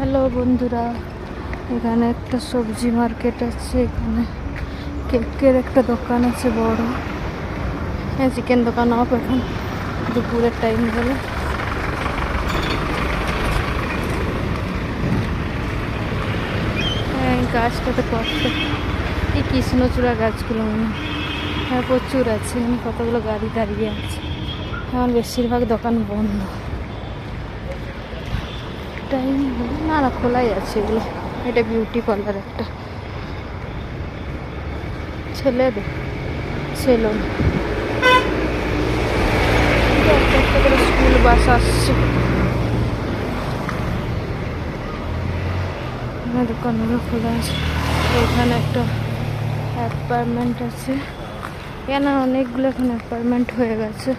Hello বন্ধুরা, এখানে একটা সবজি মার্কেট আছে। এখানে কেকের একটা দোকান আছে বড়। হ্যাঁ, চিকেন দোকান অফ এখন, দুপুরের টাইম হলে। হ্যাঁ, এই গাছটাতে কত এই কৃষ্ণচূড়া গাছগুলো মনে হয়। হ্যাঁ, প্রচুর আছে। এখানে কতগুলো গাড়ি দাঁড়িয়ে আছে। এখন বেশিরভাগ দোকান বন্ধ। টাইম না না, খোলাই আছে এগুলো। এটা বিউটি পার্লার একটা, ছেলেদের সেলুন। একটা করে স্কুল বাস আসছে। দোকানগুলো খোলা আছে। এখানে একটা অ্যাপার্টমেন্ট আছে। কেন অনেকগুলো এখন অ্যাপার্টমেন্ট হয়ে গেছে।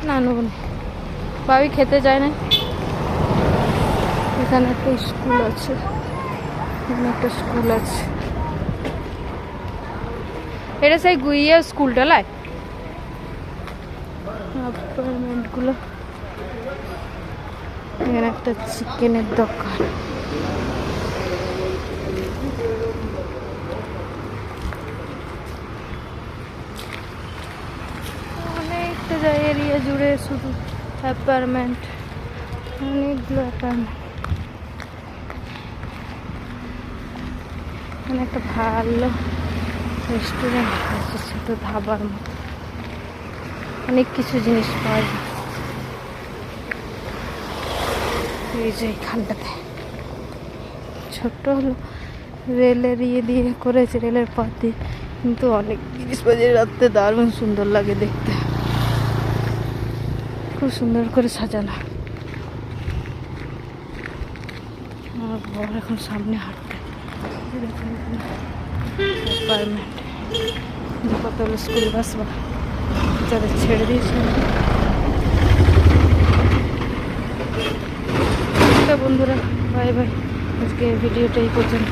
না ভাবি খেতে যায় না। এখানে একটা স্কুল আছে। এখানে একটা স্কুল আছে। এটা সেই গুইয়া স্কুলটা লাই অ্যাপার্টমেন্টগুলো। এখানে একটা চিকেনের দোকান। অনেকটা এরিয়া জুড়ে শুধু অ্যাপার্টমেন্ট, অনেকগুলো অ্যাপার্টমেন্ট। এখানে একটা ভালো রেস্টুরেন্ট আছে, ছোট ধাবার মতো। অনেক কিছু জিনিস পাওয়া যায়। এই যে এখানটাতে ছোট্ট হলো রেলের দিয়ে করেছে, রেলের পথ দিয়ে, কিন্তু অনেক জিনিসপাতি রাখতে দারুণ সুন্দর লাগে দেখতে। খুব সুন্দর করে সাজানো। আমার বর এখন সামনে হাঁটতে। অ্যাপার্টমেন্ট কতগুলো স্কুল বাস বা যাদের ছেড়ে দিয়েছে। বন্ধুরা, বাই বাই। আজকে ভিডিওটা এই পর্যন্ত।